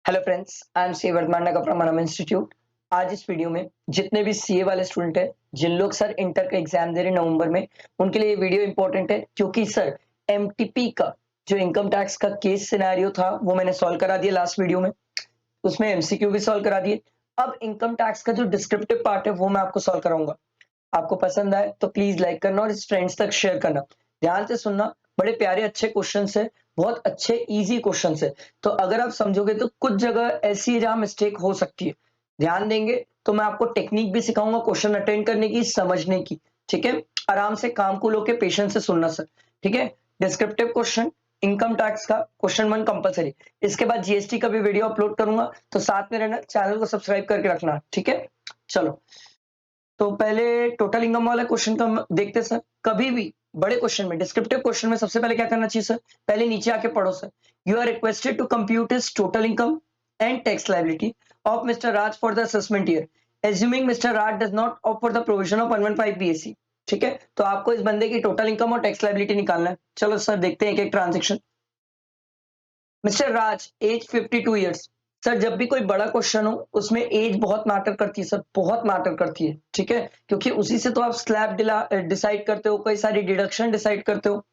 Hello friends, I am C Vardhaman from Manam institute. आज इस video में जितने भी सीए वाले स्टूडेंट हैं, जिन लोग सर इंटर का एग्जाम दे रहे हैं नवंबर में, उनके लिए ये वीडियो इंपॉर्टेंट है क्योंकि सर एमटीपी का जो इनकम टैक्स का केस सिनेरियो था वो मैंने सॉल्व करा दिया लास्ट वीडियो में। उसमें एमसीक्यू भी सॉल्व करा दिए। अब इनकम टैक्स का जो डिस्क्रिप्टिव पार्ट है वो मैं आपको सॉल्व कराऊंगा। आपको पसंद आए तो प्लीज लाइक करना और इस फ्रेंड्स तक शेयर करना। ध्यान से सुनना, बड़े प्यारे अच्छे क्वेश्चन है, बहुत अच्छे इजी क्वेश्चन है। तो अगर आप समझोगे तो कुछ जगह ऐसी है जहां मिस्टेक हो सकती है। ध्यान देंगे तो मैं आपको टेक्निक भी सिखाऊंगा क्वेश्चन अटेंड करने की, समझने की। ठीक है, आराम से काम को लोग के पेशेंस से सुनना सर। ठीक है, डिस्क्रिप्टिव क्वेश्चन इनकम टैक्स का क्वेश्चन 1 कंपलसरी। इसके बाद जीएसटी का भी वीडियो अपलोड करूंगा, तो साथ में रहना, चैनल को सब्सक्राइब करके रखना। ठीक है, चलो। तो पहले टोटल इनकम वाला क्वेश्चन का देखते हैं सर। कभी भी बड़े क्वेश्चन में, डिस्क्रिप्टिव क्वेश्चन में सबसे पहले क्या करना चाहिए सर? पहले नीचे आके पढ़ो sir. You are requested to compute his total income and tax liability of mister Raj for the assessment year, assuming mister Raj does not opt for the provision of 115 BSC. ठीक है, तो आपको इस बंदे की टोटल इनकम और टैक्स लायबिलिटी निकालना है। चलो सर देखते हैं एक एक transaction. Mister Raj, age 52 years. Sir जब भी कोई बड़ा क्वेश्चन हो उसमें एज बहुत मैटर करती है सर, बहुत मैटर करती है। ठीक है, क्योंकि उसी से तो आप स्लैब डिसाइड करते हो, कई सारी डिडक्शन डिसाइड करते हो।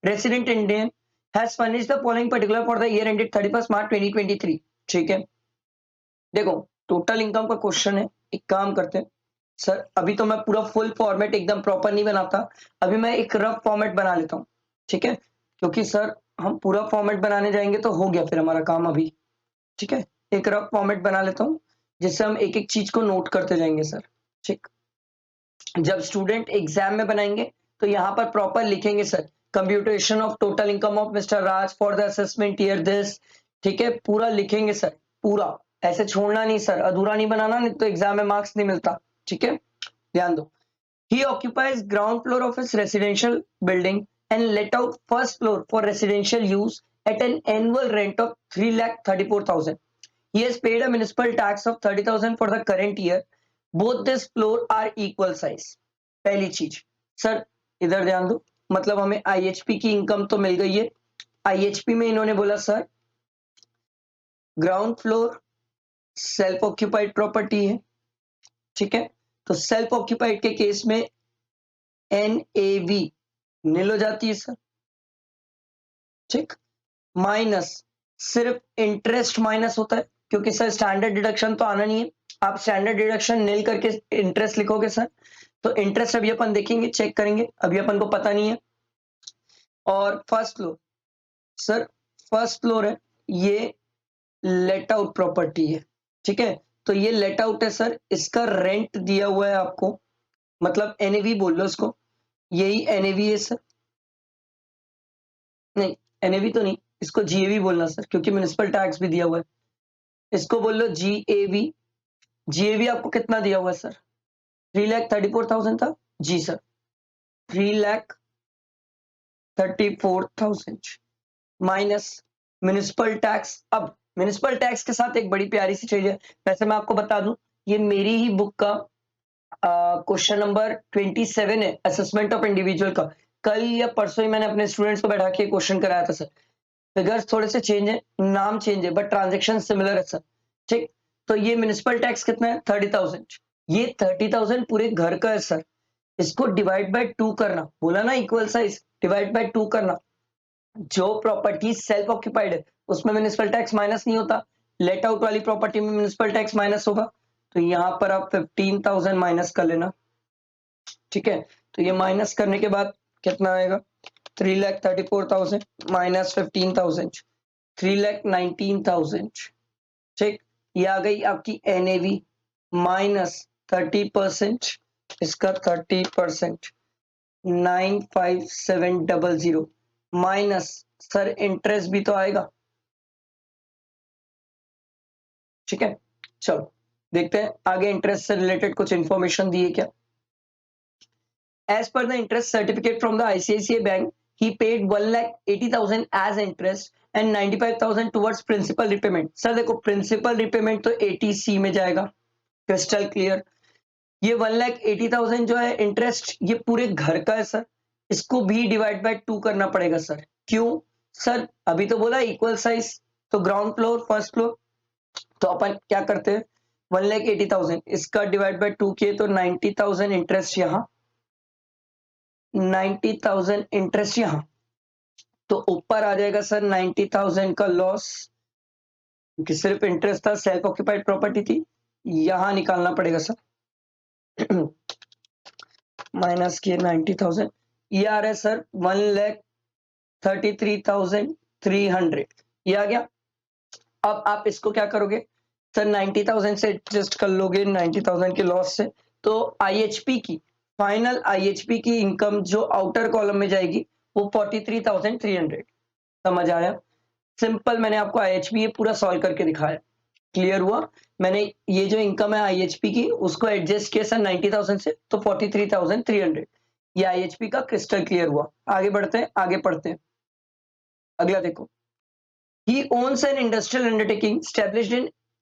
Resident Indian has furnished the following particular for the year ended 31 March 2023। ठीक है, देखो टोटल इनकम का क्वेश्चन है। एक काम करते हैं सर, अभी तो मैं पूरा फुल फॉर्मेट एकदम प्रॉपर नहीं बनाता, अभी मैं एक रफ फॉर्मेट बना लेता हूँ। ठीक है, क्योंकि सर हम पूरा फॉर्मेट बनाने जाएंगे तो हो गया फिर हमारा काम अभी। ठीक है, एक रफ फॉर्मेट बना लेता हूँ जिससे हम एक एक चीज को नोट करते जाएंगे सर। ठीक, जब स्टूडेंट एग्जाम में बनाएंगे तो यहाँ पर प्रॉपर लिखेंगे sir, computation of total income of mister Raj for the assessment year this. ठीक है, पूरा लिखेंगे सर, पूरा। ऐसे छोड़ना नहीं सर, अधूरा नहीं बनाना, नहीं तो एग्जाम में मार्क्स नहीं मिलता। ठीक है, ध्यान दो। He occupies ground floor of his residential building and let out first floor for residential use at an annual rent of 3,34,000. He has paid a municipal tax of 30,000 for the current year. Both this floor are equal size. पहली चीज sir, इधर ध्यान दो। मतलब हमें IHP की income तो मिल गई है। आईएचपी में इन्होंने बोला sir ground floor self occupied property है। ठीक है, तो सेल्फ ऑक्यूपाइड के केस में एनएवी नील हो जाती है सर। ठीक, माइनस, सिर्फ इंटरेस्ट माइनस होता है क्योंकि सर स्टैंडर्ड डिडक्शन तो आना नहीं है। आप स्टैंडर्ड डिडक्शन नील करके इंटरेस्ट लिखोगे सर, तो इंटरेस्ट अभी अपन देखेंगे, चेक करेंगे, अभी अपन को पता नहीं है। और first floor sir, first floor है, ये लेट आउट प्रॉपर्टी है। ठीक है, तो ये लेट आउट है सर, इसका रेंट दिया हुआ है आपको, मतलब एनएवी बोल लो उसको। यही एनएवी है सर, नहीं एनएवी तो नहीं, इसको जीएवी बोलना सर क्योंकि म्युनिसिपल टैक्स भी दिया हुआ है। इसको बोल लो जीएवी। जीएवी आपको कितना दिया हुआ है सर? 3,34,000 था जी सर, 3,34,000 माइनस म्युनिसिपल टैक्स। अब म्युनिसिपल टैक्स के साथ एक बड़ी प्यारी सी चीज है, वैसे मैं आपको बता दूं, ये मेरी ही बुक का क्वेश्चन नंबर 27 है, असेसमेंट ऑफ इंडिविजुअल का। कल या परसों ही मैंने अपने स्टूडेंट्स को बैठा के क्वेश्चन कराया था सर। फिगर्स थोड़े से चेंज है, नाम चेंज है, बट ट्रांजेक्शन सिमिलर है सर। ठीक, तो ये म्युनिसिपल टैक्स कितना है? 30,000। ये 30,000 पूरे घर का है सर। इसको डिवाइड बाय 2 करना, बोला ना इक्वल साइज, डिवाइड बाय 2 करना। जो प्रॉपर्टी सेल्फ ऑक्यूपाइड है उसमें म्युनिसिपल टैक्स माइनस नहीं होता, लेट आउट वाली प्रॉपर्टी में म्युनिसिपल टैक्स माइनस होगा। तो यहां पर आप 15,000 माइनस कर लेना। ठीक है, तो ये माइनस करने के बाद कितना आएगा? 3,34,000 माइनस 15,000, 3,19,000। ठीक, ये आ गई आपकी एनएवी माइनस 30%, इसका 30%, 95700 माइनस सर इंटरेस्ट भी तो आएगा। ठीक है, चलो देखते हैं आगे इंटरेस्ट से रिलेटेड कुछ इंफॉर्मेशन दी है क्या। As per the interest certificate from the ICICI Bank, he paid 1,80,000 as interest and 95,000 towards principal repayment. Sir देखो प्रिंसिपल रिपेमेंट तो 80C में जाएगा, क्रिस्टल क्लियर। ये 1,80,000 जो है इंटरेस्ट, ये पूरे घर का है सर, इसको भी डिवाइड बाय 2 करना पड़ेगा सर। क्यों सर? अभी तो बोला इक्वल साइज, तो ग्राउंड फ्लोर फर्स्ट फ्लोर, तो अपन क्या करते हैं, 1,80,000 इसका डिवाइड बाय 2 किए तो 90,000 इंटरेस्ट यहाँ, 90,000 इंटरेस्ट यहाँ, तो ऊपर आ जाएगा सर 90,000 का लॉस, क्योंकि सिर्फ इंटरेस्ट था, सेल्फ ऑक्यूपाइड प्रॉपर्टी थी, यहां निकालना पड़ेगा सर। माइनस किए 90,000, ये आ रहा है सर 1,33,300, ये आ गया। अब आप इसको क्या करोगे सर, 90,000 से एडजस्ट कर लोगे, 90,000 के लॉस से, तो आईएचपी की फाइनल आईएचपी की इनकम जो आउटर कॉलम में जाएगी वो 43,300। समझ आया? सिंपल, मैंने आपको आईएचपी ये पूरा सॉल्व करके दिखाया, क्लियर हुआ? मैंने ये जो इनकम है आईएचपी की उसको एडजस्ट किया सर 90,000 से, तो 43,300, ये आईएचपी का क्रिस्टल क्लियर हुआ। आगे बढ़ते हैं, आगे पढ़ते हैं। अगला देखो, he owns an industrial undertaking established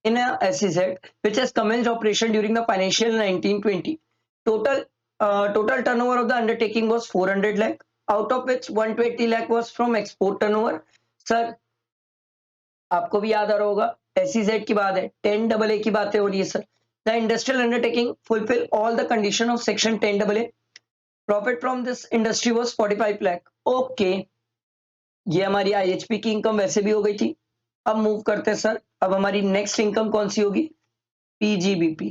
in a SEZ which has commenced operation during the financial 1920. Total turnover of the undertaking was 400 lakh, out of which 120 lakh was from export turnover. Sir आपको भी याद आ रहा होगा, SEZ की बात है, 10AA की बातें हो रही है sir. The industrial undertaking fulfill all the condition of section 10AA. Profit from this industry was 45 lakh. Okay, ये हमारी आईएचपी की इनकम वैसे भी हो गई थी। अब मूव करते हैं सर, अब हमारी नेक्स्ट इनकम कौन सी होगी, पीजीबीपी,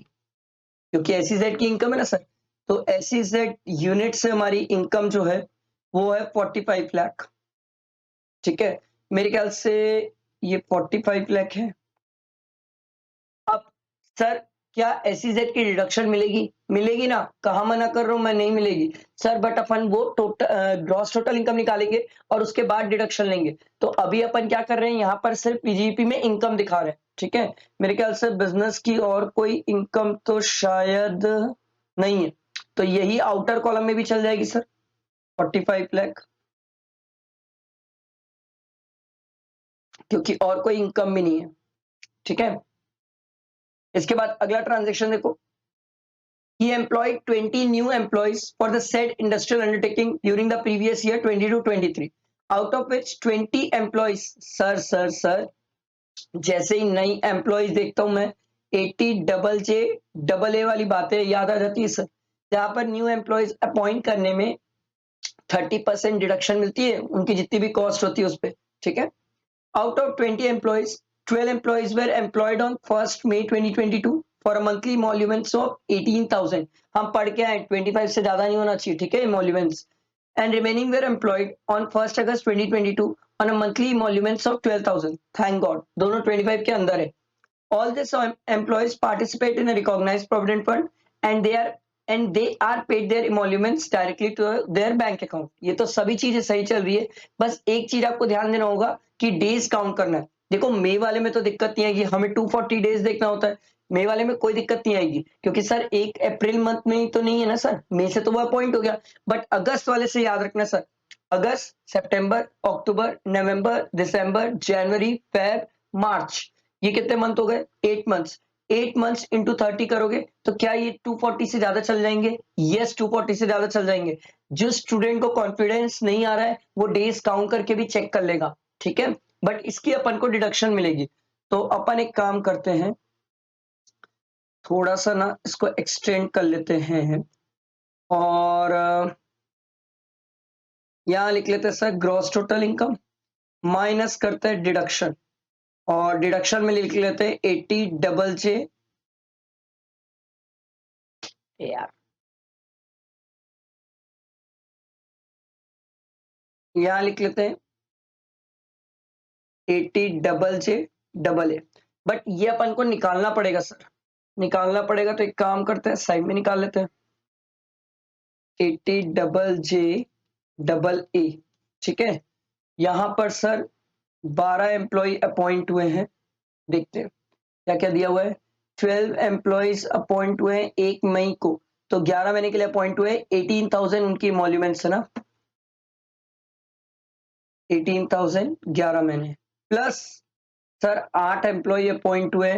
क्योंकि एसईजेड की इनकम है ना सर, तो एसईजेड यूनिट से हमारी इनकम जो है वो है 45 लाख। ठीक है, मेरे ख्याल से ये 45 लाख है। अब सर क्या एसईजेड की डिडक्शन मिलेगी? मिलेगी ना, कहा मना कर रहा हूं मैं, नहीं मिलेगी सर, बट अपन वो टोटल ग्रॉस टोटल इनकम निकालेंगे और उसके बाद डिडक्शन लेंगे। तो अभी अपन क्या कर रहे हैं, यहाँ पर सिर्फ पीजीपी में इनकम दिखा रहे हैं। ठीक है, मेरे ख्याल से बिजनेस की और कोई इनकम तो शायद नहीं है, तो यही आउटर कॉलम में भी चल जाएगी सर, 45 लाख, क्योंकि और कोई इनकम भी नहीं है। ठीक है, इसके बाद अगला ट्रांजेक्शन देखो, he employed 20 new employees for the said industrial undertaking during the previous year 22-23, out of which 20 employees, sir जैसे ही नई एम्प्लॉयज देखता हूं मैं, 80JJA वाली बातें याद आ जाती है सर, जहां पर न्यू एम्प्लॉयज अपॉइंट करने में 30% डिडक्शन मिलती है, उनकी जितनी भी कॉस्ट होती है उस पर। ठीक है, out of 20 employees, 12 employees were employed on 1st May 2022 for a monthly emoluments of 18,000। हम पढ़ के आए 25 से ज्यादा नहीं होना चाहिए, ठीक है, emoluments, and remaining were employed on 1st August 2022 on a monthly emoluments of 12,000। Thank God, दोनों 25 के अंदर है। All these employees participate in a recognized provident fund and they are paid their emoluments directly to their bank account। ये तो सभी चीजें सही चल रही है, बस एक चीज आपको ध्यान देना होगा कि डेज काउंट करना है। देखो मई वाले में तो दिक्कत नहीं आएगी, हमें 240 डेज देखना होता है, मई वाले में कोई दिक्कत नहीं आएगी, क्योंकि सर 1 अप्रैल मंथ में ही तो नहीं है ना सर, मई से तो वो अपॉइंट हो गया। बट अगस्त वाले से याद रखना सर, अगस्त, सितंबर, अक्टूबर, नवंबर, दिसंबर, जनवरी, फेब, मार्च, ये कितने मंथ हो गए, 8 मंथ्स। 8 मंथ्स इंटू 30 करोगे तो क्या ये 240 से ज्यादा चल जाएंगे? यस, 240 से ज्यादा चल जाएंगे। जो स्टूडेंट को कॉन्फिडेंस नहीं आ रहा है वो डेज काउंट करके भी चेक कर लेगा। ठीक है, बट इसकी अपन को डिडक्शन मिलेगी। तो अपन एक काम करते हैं, थोड़ा सा ना इसको एक्सटेंड कर लेते हैं और यहां लिख लेते हैं sir gross total income minus करते हैं डिडक्शन, और डिडक्शन में लिख लेते हैं 80JJ, यार यहां लिख लेते हैं 80JJA। बट ये अपन को निकालना पड़ेगा सर, निकालना पड़ेगा, तो एक काम करते हैं साइड में निकाल लेते हैं 80JJA। ठीक है, यहां पर सर 12 एम्प्लॉय अपॉइंट हुए हैं, देखते हैं क्या क्या दिया हुआ है। 12 एम्प्लॉयज अपॉइंट हुए हैं 1 मई को, तो 11 महीने के लिए अपॉइंट हुए, 18,000 उनकी इमोल्यूमेंट्स है ना, 18,000 11 महीने, प्लस सर 8 एम्प्लॉय अपॉइंट हुए,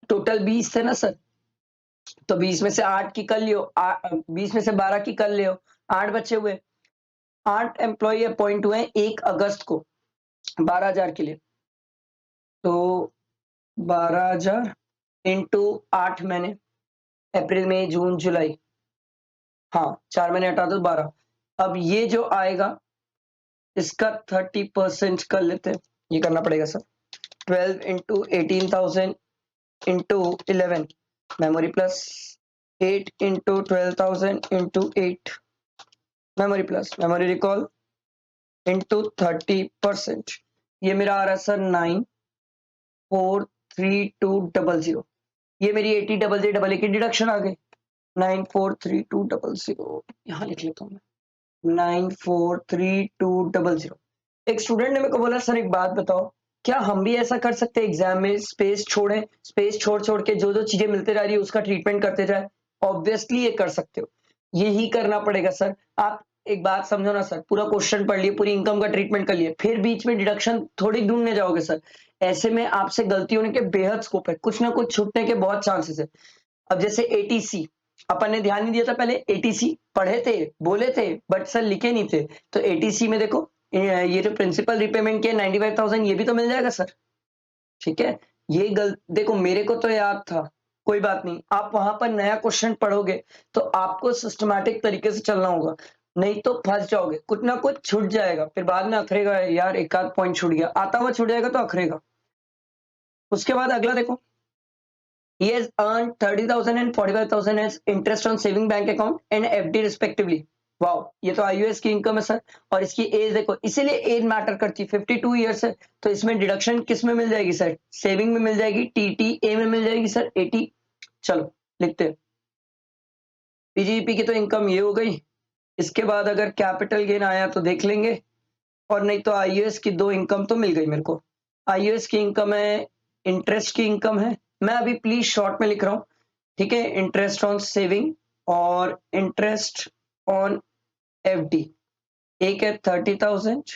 टोटल 20 थे ना सर, तो 20 में से 8 की कर लियो, 20 में से 12 की कर लियो, 8 बचे हुए। 8 एम्प्लॉय अपॉइंट हुए 1 अगस्त को 12,000 के लिए, तो 12,000 इंटू 8 महीने, अप्रैल मई जून जुलाई, हाँ 4 महीने हटा दो 12। अब ये जो आएगा इसका 30% कर लेते हैं, ये करना पड़ेगा sir. 12 into 18,000 into 11 memory plus, 8 into 12,000 into 8 memory plus, memory recall into 30%। ये मेरा आ रहा है सर 9,43200। ये मेरी 80 डबल जे डबल ए की डिडक्शन आ गई। 9,43200 यहाँ लिख लेता हूँ मैं, 9,43200। एक स्टूडेंट ने मेरे को बोला सर एक बात बताओ, क्या हम भी ऐसा कर सकते हैं एग्जाम में स्पेस छोड़ें, स्पेस छोड़ छोड़ के जो जो चीजें मिलते जा रही है उसका ट्रीटमेंट करते जाए? ऑब्वियसली ये कर सकते हो, यही करना पड़ेगा सर। आप एक बात समझो ना सर, पूरा क्वेश्चन पढ़ लिए, पूरी इनकम का ट्रीटमेंट कर लिए, फिर बीच में डिडक्शन थोड़ी ढूंढने जाओगे सर। ऐसे में आपसे गलती होने के बेहद स्कोप है, कुछ ना कुछ छूटने के बहुत चांसेस है। अब जैसे एटीसी, अपन ने ध्यान नहीं दिया था पहले, एटीसी पढ़े थे, बोले थे, बट सर लिखे नहीं थे। तो एटीसी में देखो ये जो प्रिंसिपल रिपेमेंट के 95,000 ये भी तो मिल जाएगा सर, ठीक है। ये देखो मेरे को तो याद था, कोई बात नहीं, आप वहां पर नया क्वेश्चन पढ़ोगे तो आपको सिस्टमैटिक तरीके से चलना होगा, नहीं तो फंस जाओगे, कुछ ना कुछ छूट जाएगा, फिर बाद में अखरेगा यार एक आध पॉइंट छूट गया, आता हुआ छूट जाएगा तो अखरेगा। उसके बाद अगला देखो, he has earned 30,000 and 45,000 as interest on saving bank account and FD respectively। Wow, ये तो आईयूएस की इनकम है सर। और इसकी एज देखो, इसीलिए एज मैटर करती है, 52 ईयर्स है, तो इसमें डिडक्शन किस में मिल जाएगी सर? सेविंग में मिल जाएगी, टीटीए में मिल जाएगी सर 80। चलो लिखते हैं, पीजीपी की तो इनकम ये हो गई। इसके बाद अगर कैपिटल गेन आया तो देख लेंगे, और नहीं तो आईयूएस की दो इनकम तो मिल गई मेरे को। आईयूएस की इनकम है, इंटरेस्ट की इनकम है, मैं अभी प्लीज शॉर्ट में लिख रहा हूं, ठीक है। इंटरेस्ट ऑन सेविंग और इंटरेस्ट ऑन एफडी, एक है 30,000,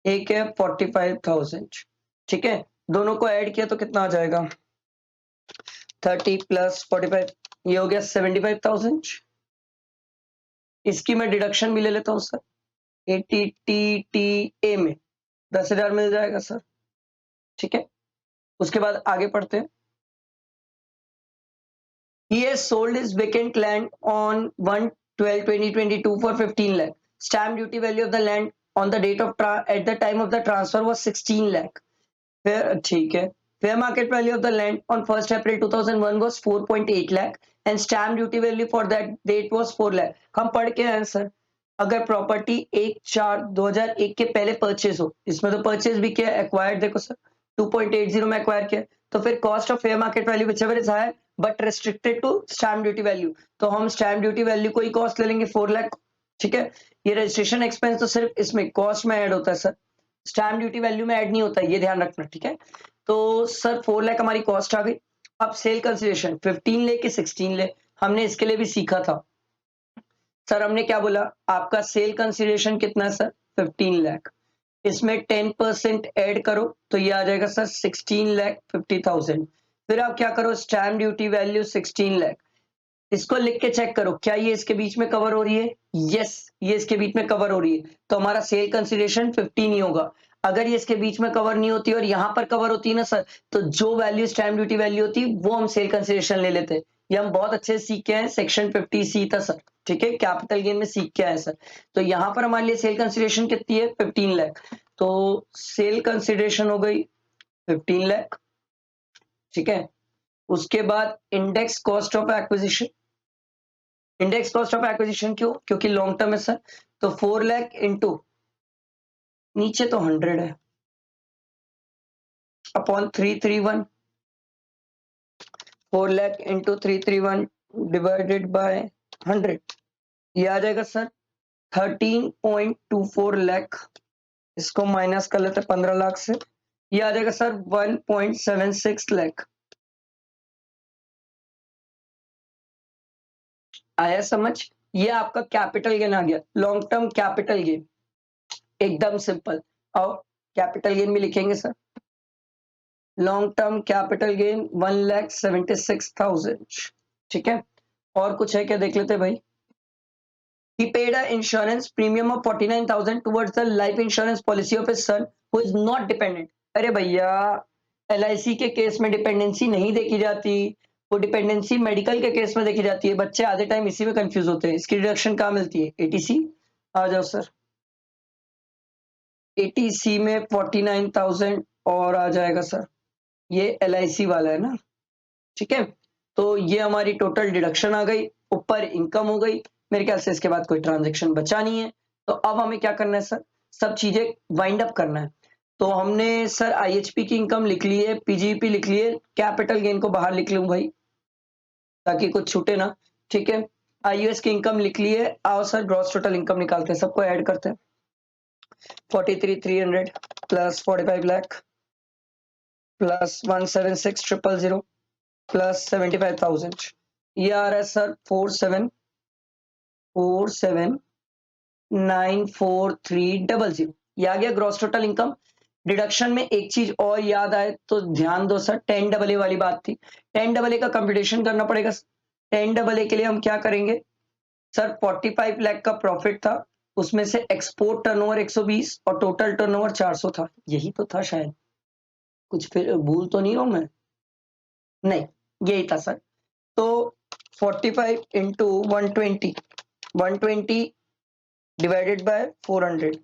एक है 45,000, ठीक है। दोनों को ऐड किया तो कितना आ जाएगा? 30 प्लस 45, ये हो गया 75,000। इसकी मैं डिडक्शन भी ले लेता हूँ सर, एटीटीटीए में 10,000 मिल जाएगा सर, ठीक है। उसके बाद आगे पढ़ते हैं। He has sold his vacant land on 1/12/2022 for 15 lakh. Stamp duty value of the land on the date of at the time of the transfer was 16 lakh. ठीक है। Fair market value of the land on 1st April 2001 was 4.8 lakh and stamp duty value for that date was 4 lakh। हम पढ़ के आए sir, अगर property 1/4/2001 के पहले purchase हो, इसमें तो परचेज भी किया, एक्वायर्ड देखो सर 2.80 में एक्वायर किया, तो फिर cost of fair market value whichever is higher but restricted to stamp duty value, तो हम स्टैम्प ड्यूटी वैल्यू को ही कॉस्ट ले लेंगे 4 लाख, ठीक है। ये रजिस्ट्रेशन एक्सपेंस तो सिर्फ इसमें कॉस्ट में ऐड होता है सर, स्टैम्प ड्यूटी वैल्यू में ऐड नहीं होता, ये ध्यान रखना, ठीक है। तो सर 4 लाख हमारी कॉस्ट आ गई। अब सेल कंसिडरेशन 15 ले कि 16 ले, हमने इसके लिए भी सीखा था सर। हमने क्या बोला, आपका सेल कंसिडरेशन कितना है सर? 15 लाख, इसमें 10% ऐड करो तो ये आ जाएगा सर 16,50,000। फिर आप क्या करो, स्टैम्प ड्यूटी वैल्यू 16 लाख, इसको लिख के चेक करो क्या ये इसके बीच में कवर हो रही है? यस, ये इसके बीच में कवर हो रही है, तो हमारा सेल कंसिडरेशन 15 ही होगा। अगर ये इसके बीच में कवर नहीं होती और यहां पर कवर होती है ना सर, तो जो वैल्यू स्टैम्प ड्यूटी वैल्यू होती है वो हम सेल कंसिडरेशन ले लेते हैं। ये हम बहुत अच्छे से सीख के हैं, सेक्शन 50C था सर, ठीक है, कैपिटल गेन में सीख के आए सर। तो यहाँ पर हमारे लिए सेल कंसिडरेशन कितनी है? 15 लाख। तो सेल कंसिडरेशन हो गई 15 लाख, ठीक है। उसके बाद index cost of acquisition, index cost of acquisition क्यों? क्योंकि लॉन्ग टर्म है सर, तो 4 लाख इंटू, नीचे तो 100 है, upon 331, 4 lakh into 331 divided by 100, ये आ जाएगा सर 13.24 लाख। इसको माइनस कर लेते 15 लाख से, ये आ जाएगा सर 1.76 लाख। आया समझ? ये आपका कैपिटल गेन आ गया, लॉन्ग टर्म कैपिटल गेन, एकदम सिंपल। और कैपिटल गेन भी लिखेंगे sir, long term capital gain 1,76,000, ठीक है। और कुछ है क्या देख लेते भाई। He paid a insurance premium of 49,000 towards the life insurance policy of his son who is not dependent। अरे भैया, एलआईसी के केस में डिपेंडेंसी नहीं देखी जाती, वो डिपेंडेंसी मेडिकल के केस में देखी जाती है। बच्चे आधे टाइम इसी में कंफ्यूज होते हैं। इसकी डिडक्शन कहाँ मिलती है? एटीसी। आ जाओ सर, एटीसी में 49,000 और आ जाएगा सर। ये एलआईसी वाला है ना, ठीक है। तो ये हमारी टोटल डिडक्शन आ गई, ऊपर इनकम हो गई। मेरे ख्याल से इसके बाद कोई ट्रांजेक्शन बचा नहीं है। तो अब हमें क्या करना है सर? सब चीजें वाइंड अप करना है। तो हमने सर आईएचपी की इनकम लिख ली है, पीजीपी लिख ली है, कैपिटल गेन को बाहर लिख लूं भाई, ताकि कुछ छूटे ना। ठीक है, आईयूएस की इनकम लिख ली है। आओ सर ग्रॉस टोटल इनकम निकालते हैं, सबको ऐड करते हैं। 43,300 प्लस 45 लाख प्लस 176,000 प्लस 75,000, ये आ रहा है सर 47,94300। ये आ गया ग्रॉस टोटल इनकम। डिडक्शन में एक चीज और याद आए तो ध्यान दो सर, 10 डबल ए वाली बात थी। 10 डबल ए का कंप्यूटेशन करना पड़ेगा। 10 डबल ए के लिए हम क्या करेंगे सर? 45 लाख का प्रॉफिट था, उसमें से एक्सपोर्ट टर्नओवर 120 और टोटल टर्नओवर 400 था। यही तो था शायद, कुछ फिर भूल तो नहीं रहा हूं मैं? नहीं, यही था सर। तो 45 इंटू 120, 120 डिवाइडेड बाय 400,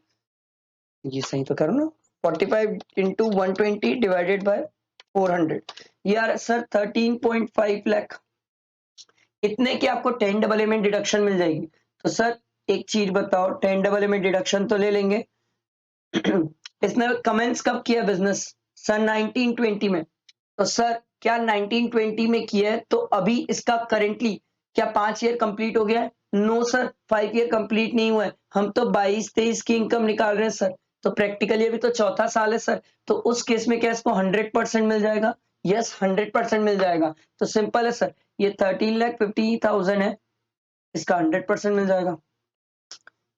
ये सही तो करो ना? 45 इंटू 120 डिवाइडेड बाय 400, यार सर 13.5 लाख। इतने की आपको 10 डबल ए में डिडक्शन मिल जाएगी। तो सर एक चीज बताओ, 10 डबल ए में डिडक्शन तो ले लेंगे। इसने कमेंस कब किया बिजनेस? सर 1920 में। तो सर क्या 1920 में किया है तो अभी इसका करेंटली क्या 5 ईयर कंप्लीट हो गया है? नो सर, 5 ईयर कंप्लीट नहीं हुआ है। हम तो 22-23 की इनकम निकाल रहे हैं सर। तो प्रैक्टिकली अभी तो चौथा साल है सर। तो उस केस में क्या इसको 100% मिल जाएगा? यस, 100% मिल जाएगा। तो सिंपल है सर, ये 13,50,000 है, इसका 100% मिल जाएगा।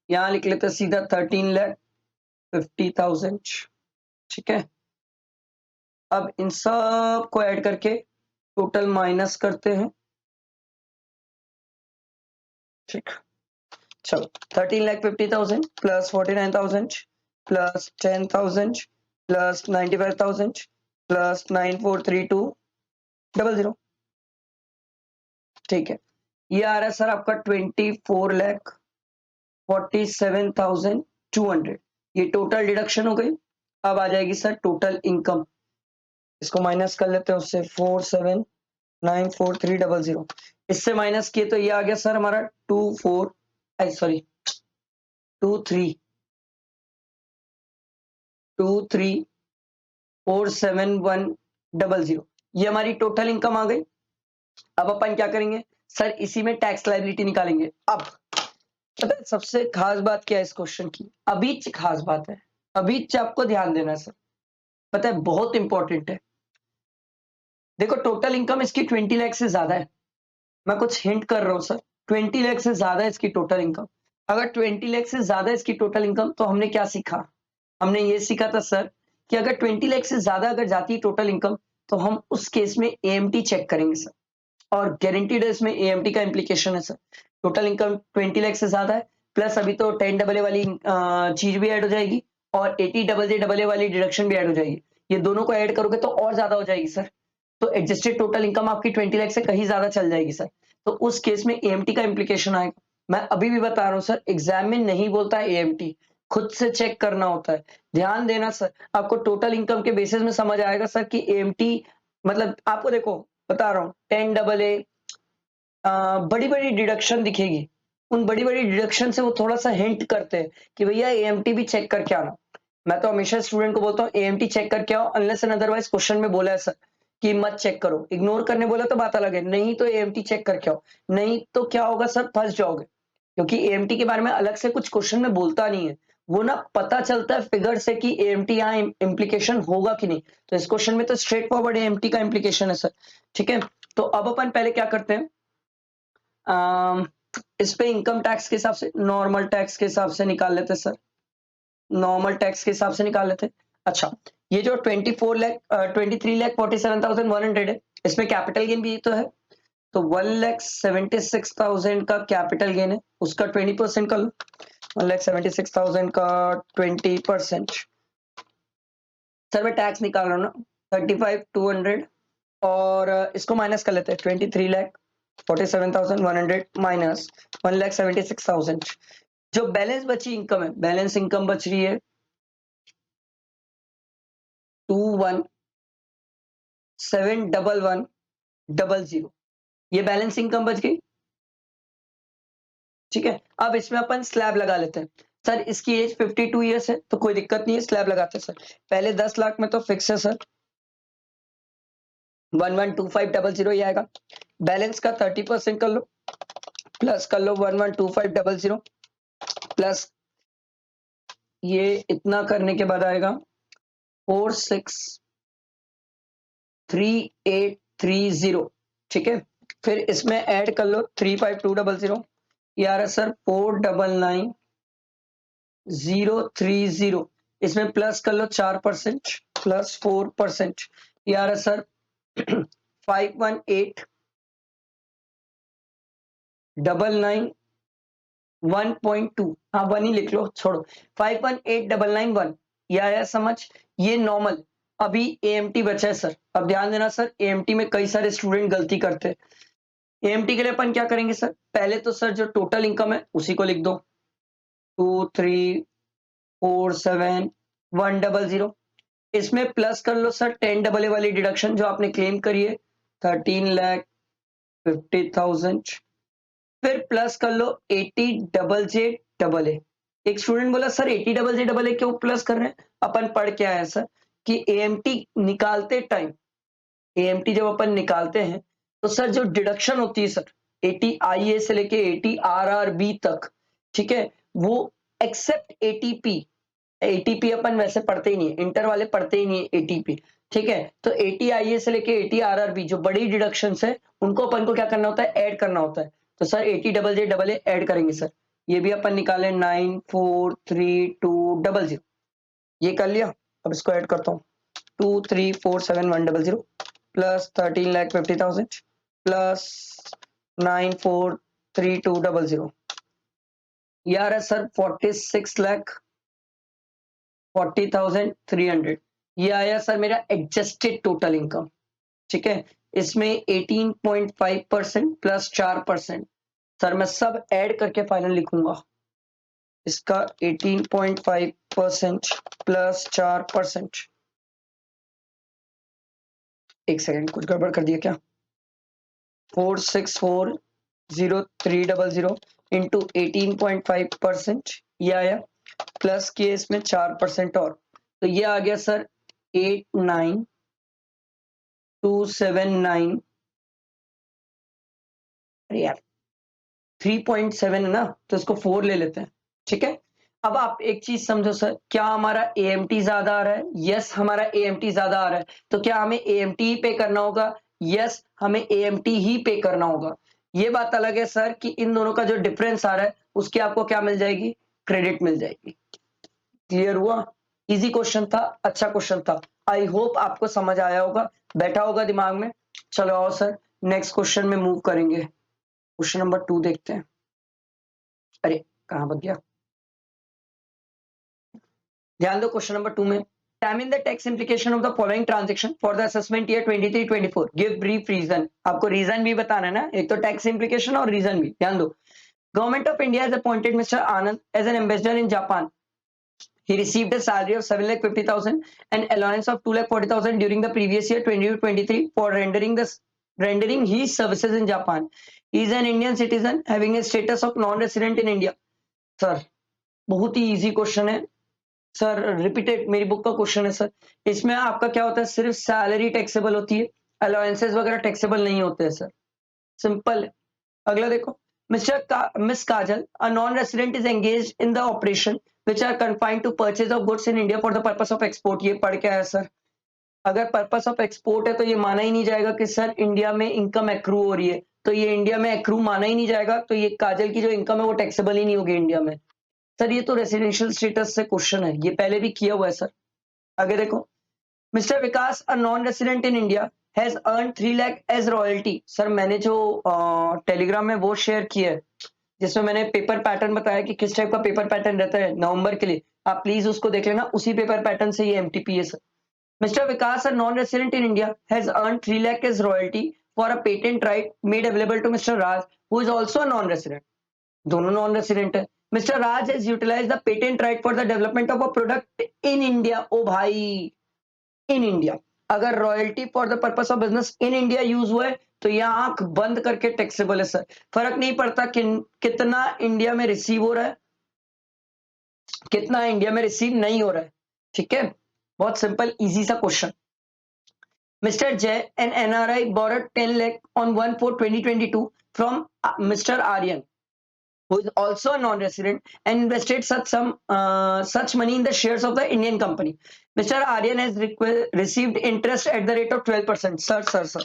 यहां लिख लेते सीधा 13,50,000। ठीक है, अब इन सब को ऐड करके टोटल माइनस करते हैं। ठीक, चलो 13,50,000 प्लस 49,000 प्लस 10,000 प्लस 95,000 प्लस 943200। ठीक है, ये आ रहा है सर आपका 24,47,200। ये टोटल डिडक्शन हो गई। अब आ जाएगी सर टोटल इनकम, इसको माइनस कर लेते हैं उससे, 47,94300। इससे माइनस किए तो ये आ गया सर हमारा 23,47100। ये हमारी टोटल इनकम आ गई। अब अपन क्या करेंगे सर? इसी में टैक्स लायबिलिटी निकालेंगे। अब पता है सबसे खास बात क्या है इस क्वेश्चन की? अभी खास बात है, अभी आपको ध्यान देना है सर, पता है बहुत इंपॉर्टेंट है। देखो टोटल इनकम इसकी 20 लाख से ज्यादा है, मैं कुछ हिंट कर रहा हूं सर। 20 लाख से ज्यादा है इसकी टोटल इनकम। अगर 20 लाख से ज्यादा इसकी टोटल इनकम, तो हमने क्या सीखा? हमने ये सीखा था सर कि अगर 20 लाख से ज्यादा अगर जाती है टोटल इनकम, तो हम उस केस में एएमटी चेक करेंगे सर। और गारंटीड है इसमें एएमटी का इम्प्लीकेशन है सर। टोटल इनकम 20 लाख से ज्यादा है, प्लस अभी तो 10 डबल ए वाली चीज भी ऐड हो जाएगी, और 80 डबल ए वाली डिडक्शन भी ऐड हो जाएगी। ये दोनों को ऐड करोगे तो और ज्यादा हो जाएगी सर। तो एडजस्टेड टोटल इनकम आपकी 20 लाख से कहीं ज्यादा चल जाएगी सर। तो उस केस में एएमटी का इम्प्लीकेशन आएगा। मैं अभी भी बता रहा हूं सर, एग्जाम में नहीं बोलता है एएमटी, खुद से चेक करना होता है। ध्यान देना सर, आपको टोटल इनकम के बेसिस में समझ आएगा सर कि एएमटी मतलब आपको देखो बता रहा हूँ 10 डबल ए बड़ी बड़ी डिडक्शन दिखेगी, उन बड़ी बड़ी डिडक्शन से वो थोड़ा सा हिंट करते हैं कि भैया एएमटी भी चेक करके आना। मैं तो हमेशा स्टूडेंट को बोलता हूँ एएमटी चेक करके आओ, अनलेस एंड अदरवाइज क्वेश्चन में बोला है सर कि मत चेक करो। इग्नोर करने बोला तो बात अलग है, नहीं तो एएमटी चेक करके आओ। नहीं तो क्या होगा सर, फंस जाओगे, क्योंकि एएमटी के बारे में अलग से कुछ क्वेश्चन में बोलता नहीं है। वो ना पता चलता है फिगर से कि एएमटी यहाँ इम्प्लीकेशन होगा कि नहीं। तो इस क्वेश्चन में तो स्ट्रेट फॉरवर्ड एएमटी का इम्प्लीकेशन है सर। ठीक है, तो अब अपन पहले क्या करते हैं, इस पे इनकम टैक्स के हिसाब से, नॉर्मल टैक्स के हिसाब से निकाल लेते सर। नॉर्मल टैक्स के हिसाब से निकाल लेते। अच्छा, ये जो 23,47,100 है, इसमें कैपिटल गेन भी तो है। तो 1,76,000 का कैपिटल गेन है, उसका 20% कर लो। 1,76,000 का 20%, सर मैं टैक्स निकाल रहा हूँ ना, 35,200 और इसको माइनस कर लेते हैं, 23,47,100 माइनस 1,76,000। जो बैलेंस बची इनकम है, बैलेंस इनकम बच रही है 21,711,000। ये बैलेंस इनकम बच गई। ठीक है, अब इसमें अपन स्लैब लगा लेते हैं। सर इसकी एज 52 ईयर्स है, तो कोई दिक्कत नहीं है, स्लैब लगाते हैं सर। पहले 10 लाख में तो फिक्स है सर, 112500 ही आएगा। बैलेंस का 30% कर लो, प्लस कर लो 112500 प्लस ये इतना करने के बाद आएगा 463830। ठीक है, फिर इसमें ऐड कर लो 35200, ये आ रहा है सर 499030। इसमें प्लस कर लो 4% प्लस 4%, ये आ रहा है सर 51,899,1.2। हाँ 1 ही लिख लो, छोड़ो, 51,899,1 ये आया समझ। ये नॉर्मल। अभी एएमटी बचा है सर। अब ध्यान देना सर, एएमटी में कई सारे स्टूडेंट गलती करते हैं। एएमटी के लिए अपन क्या करेंगे सर, पहले तो सर जो टोटल इनकम है उसी को लिख दो, 23,47,100। इसमें प्लस कर लो सर 10 AA वाली डिडक्शन जो आपने क्लेम करी है, 13,50,000। फिर प्लस कर लो 80JJAA। एक स्टूडेंट बोला सर 80JJAA क्यों प्लस कर रहे हैं, अपन पढ़ के आए सर कि एएमटी निकालते टाइम, एएमटी जब अपन निकालते हैं तो सर जो डिडक्शन होती है सर 80IA से लेके 80RRB तक, ठीक है, वो एक्सेप्ट एटीपी, एटीपी अपन वैसे पढ़ते ही नहीं है, इंटर वाले पढ़ते ही नहीं है एटीपी। ठीक है, तो 80IA से लेके 80RRB जो बड़ी डिडक्शंस है उनको अपन को क्या करना होता है, ऐड करना होता है। तो सर 80JJAA ऐड करेंगे सर, ये भी अपन निकाले 943200, ये कर लिया। अब इसको ऐड करता हूँ, 2347,100 प्लस 13,50,000 प्लस 943200, ये आ रहा है सर 46,40,300। ये आया सर मेरा एडजस्टेड टोटल इनकम। ठीक है, इसमें 18.5% प्लस 4%, सर मैं सब ऐड करके फाइनल लिखूंगा। इसका 18.5% प्लस 4%, एक सेकेंड कुछ गड़बड़ कर दिया क्या, 4640,300 इंटू 18.5%, ये आया, प्लस के इसमें 4% और, तो ये आ गया सर 89,279। अरे यार 3.7 है ना, तो इसको 4 ले लेते हैं। ठीक है, अब आप एक चीज समझो सर, क्या हमारा एएमटी ज्यादा आ रहा है, यस हमारा एएमटी ज्यादा आ रहा है, तो क्या हमें एएमटी ही पे करना होगा, यस हमें एएमटी ही पे करना होगा। ये बात अलग है सर कि इन दोनों का जो डिफरेंस आ रहा है उसकी आपको क्या मिल जाएगी, क्रेडिट मिल जाएगी। क्लियर हुआ, इजी क्वेश्चन था, अच्छा क्वेश्चन था, आई होप आपको समझ आया होगा, बैठा होगा दिमाग में। चलो आओ सर नेक्स्ट क्वेश्चन में मूव करेंगे, क्वेश्चन नंबर 2 देखते हैं। अरे कहां बच गया, ध्यान दो क्वेश्चन नंबर 2 में, determine the tax implication of the following transaction for the assessment year 23-24, give brief reason। आपको रीजन भी बताना है ना, एक तो टैक्स इम्प्लीकेशन और रीजन भी, ध्यान दो। Government of India has appointed Mr. Anand as an ambassador in Japan. He received a salary of 7,50,000 and allowance of 2,40,000 during the previous year 22-23 for rendering his services in Japan. He is an Indian citizen having a status of non-resident in India। Sir बहुत ही easy question है sir, repeated मेरी book का question है sir. इसमें आपका क्या होता है, सिर्फ सैलरी टैक्सेबल होती है, अलाउंसेस वगैरह टैक्सेबल नहीं होते हैं सर, सिंपल है। अगला देखो, miss Kajal a non resident is engage in the operation which are confined to purchase of goods in India for the purpose of export. ये पढ़ के आया सर, अगर पर्पस ऑफ एक्सपोर्ट है तो ये माना ही नहीं जाएगा कि सर इंडिया में इनकम एक्रू हो रही है, तो ये इंडिया में एक्रू माना ही नहीं जाएगा, तो ये काजल की जो इनकम है वो टैक्सेबल ही नहीं होगी इंडिया में। सर ये तो रेसिडेंशियल स्टेटस से क्वेश्चन है, ये पहले भी किया हुआ है सर। आगे देखो, mister Vikas a non resident in India has earn 3 lakh as royalty. Sir मैंने जो टेलीग्राम में वो शेयर किया है जिसमें मैंने पेपर पैटर्न बताया कि किस टाइप का पेपर पैटर्न रहता है नवंबर के लिए, आप प्लीज उसको देख लेना, उसी पेपर पैटर्न से ये एमटीपी है sir. Mr. Vikas, a non-resident in India, has earned 3 lakh as royalty for a patent right made available to Mr. Raj, who is also a non-resident. दोनों non-resident है. Mr. Raj has utilized the patent right for the development of a product in India. ओ भाई, in India. अगर royalty for the purpose of business in India use हुआ है तो ये आंख बंद करके टैक्सेबल है सर. फर्क नहीं पड़ता कितना इंडिया में रिसीव हो रहा है, कितना इंडिया में रिसीव नहीं हो रहा है. ठीक है, बहुत सिंपल इजी सा question. Mr. Jay, an NRI, borrowed 10 lakh on 1/4/2022 from Mr. Aryan, who is also a non-resident, and invested such money in the shares of the Indian company. Mr. Aryan has received interest at the rate of 12%. Sir.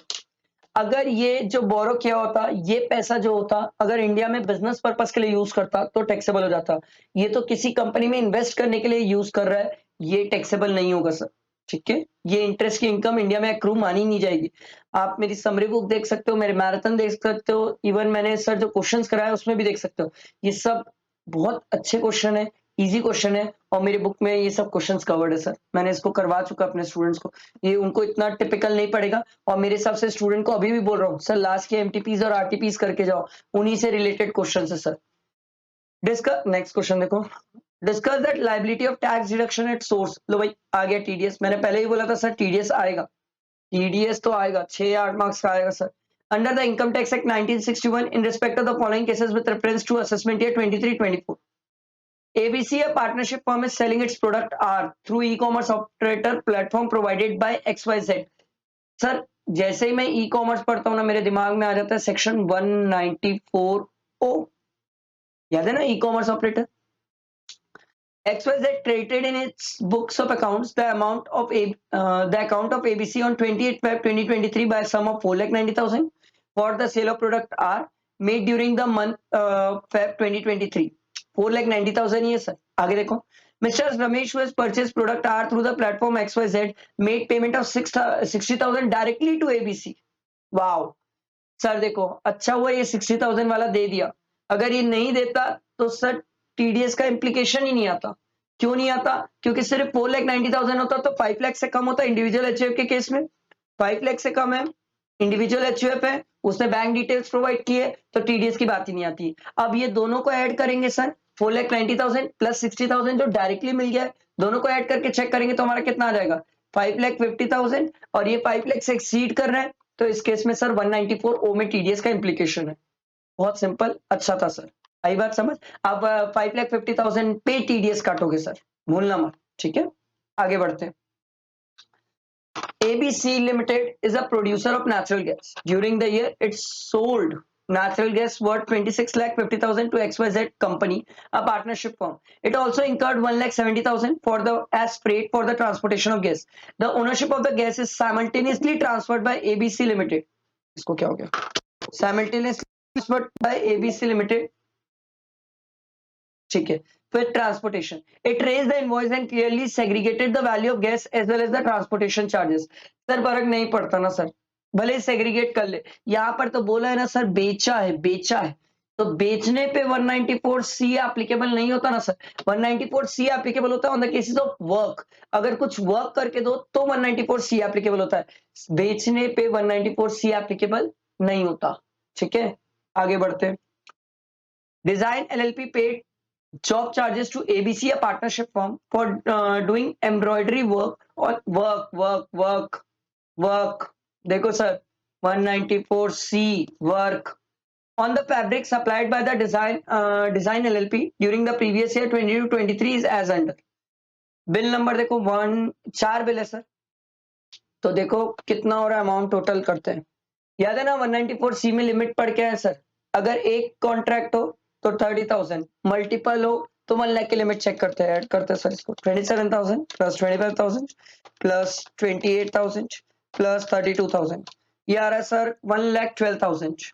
अगर ये जो बोरो किया होता, ये पैसा जो होता, अगर इंडिया में बिजनेस पर्पस के लिए यूज करता तो टैक्सेबल हो जाता. ये तो किसी कंपनी में इन्वेस्ट करने के लिए यूज कर रहा है, ये टैक्सेबल नहीं होगा सर. ठीक है, ये इंटरेस्ट की इनकम इंडिया में एक्रू मानी नहीं जाएगी. आप मेरी समरी बुक देख सकते हो, मेरे मैराथन देख सकते हो, इवन मैंने सर जो क्वेश्चंस कराया उसमें भी देख सकते हो. ये सब बहुत अच्छे क्वेश्चन है, इजी क्वेश्चन है, और मेरी बुक में ये सब क्वेश्चंस कवर्ड है सर. मैंने इसको करवा चुका अपने स्टूडेंट्स को, ये उनको इतना टिपिकल नहीं पड़ेगा. और मेरे हिसाब से स्टूडेंट को अभी भी बोल रहा हूँ सर, लास्ट के एमटीपीज और आरटीपीज करके जाओ, उन्हीं से रिलेटेड क्वेश्चन है सर. डिस्कस नेक्स्ट क्वेश्चन देखो. Discuss that liability of tax deduction at source. लो भाई, आ गया टीडीएस. मैंने पहले ही बोला था सर टीडीएस आएगा, टीडीएस तो आएगा, 6-8 मार्क्स का आएगा sir. Under the income tax act 1961 in respect of the following cases with reference to assessment year 23-24, ABC, a partnership firm, is selling its product R through e-commerce operator platform provided by XYZ. Sir जैसे ही मैं e commerce पढ़ता हूं ना, मेरे दिमाग में आ जाता है सेक्शन 194O. याद है ना, e commerce operator. XYZ traded in its books of accounts the account of ABC on 28 Feb 2023 by a sum of 4,90,000 for the sale of product R made during the month Feb 2023. 4,90,000 ये sir. आगे देखो. Mr. Ramesh, who has purchased product R through the platform XYZ, made payment of 60,000 directly to ABC. Wow sir, देखो अच्छा हुआ ये 60,000 वाला दे दिया. अगर ये नहीं देता तो सर टीडीएस का इंप्लीकेशन ही नहीं आता. क्यों नहीं आता? क्योंकि सिर्फ 4,90,000 होता तो 5 लाख से कम होता. इंडिविजुअल एचयूएफ के केस में 5 लाख से कम है, इंडिविजुअल एचयूएफ है, उसने बैंक डिटेल्स प्रोवाइड किए, तो टीडीएस की बात ही नहीं आती. अब ये दोनों को ऐड करेंगे सर, 4,90,000 प्लस 60,000 जो डायरेक्टली मिल गया है, दोनों को ऐड करके चेक करेंगे तो हमारा कितना आ जाएगा, 5,50,000. और ये 5 लाख से एक्सीड कर रहा है, तो इस केस में सर 194O में टीडीएस का इंप्लीकेशन है. बहुत सिंपल, अच्छा था सर, आई बात समझ. अब 5,50,000 पे टीडीएस काटोगे सर, भूलना मत. ठीक है, आगे बढ़ते हैं. ABC Limited is a producer of natural gas. During the year, it sold natural gas worth 26,50,000 to XYZ company, a partnership firm. It also incurred 1,70,000 for the as freight for the transportation of gas. The ownership of the gas is simultaneously transferred by ABC Limited. इसको क्या हो गया? Simultaneously transferred by ABC Limited. ठीक है, फिर transportation. It raise the invoice and clearly segregated the value of gas as well as the transportation charges. Sir फर्क नहीं पड़ता ना सर, भले सेग्रीगेट कर ले. यहाँ पर तो बोला है ना सर, बेचा है, बेचा है, तो बेचने पे 194C एप्लीकेबल नहीं होता ना सर. 194C एप्लीकेबल होता है on the cases of work. अगर कुछ वर्क करके दो तो 194C एप्लीकेबल होता है, बेचने पे 194C एप्लीकेबल नहीं होता. ठीक है, आगे बढ़ते हैं. Design LLP paid job charges to ABC, a partnership firm, for doing embroidery work or work. देखो sir, 194C work on the fabric supplied by the design LLP during the previous year 22-23 is as under. Bill number देखो 4 bill है sir. तो देखो कितना हो रहा है, amount total करते हैं. याद है ना 194C में लिमिट पढ़ के है सर, अगर एक कॉन्ट्रैक्ट हो तो 30,000, मल्टीपल हो तो 1 लाख की लिमिट चेक करते हैं, ऐड करते हैं सर इसको. 27,000 प्लस 25,000 प्लस 28,000 प्लस 32,000, ये आ रहा है सर 1,12,000.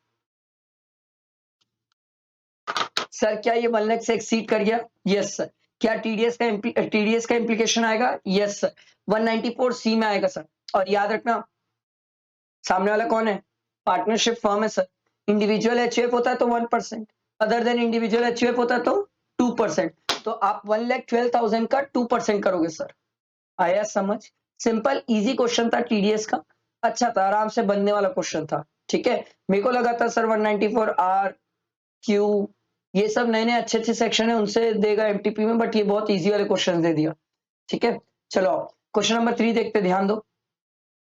सर क्या ये 1 लाख से एक्सीड कर गया? Yes sir. क्या टीडीएस का इंप्लीकेशन आएगा? यस सर, 194C में आएगा सर. और याद रखना, सामने वाला कौन है? पार्टनरशिप फर्म है सर. इंडिविजुअल एचयूएफ होता है तो 1%, अदर देन इंडिविजुअल एचयूएफ होता है तो 2%. तो आप 1,12,000 का 2% करोगे सर. आया समझ? सिंपल इजी क्वेश्चन था टीडीएस का, अच्छा था, आराम से बनने वाला क्वेश्चन था। ठीक है, मेरे को लगा था सर 194 आर क्यू ये सब नए नए अच्छे अच्छे सेक्शन है उनसे देगा एमटीपी में, बट ये बहुत इजी वाले क्वेश्चन दे दिया। ठीक है, चलो क्वेश्चन नंबर 3 देखते, ध्यान दो।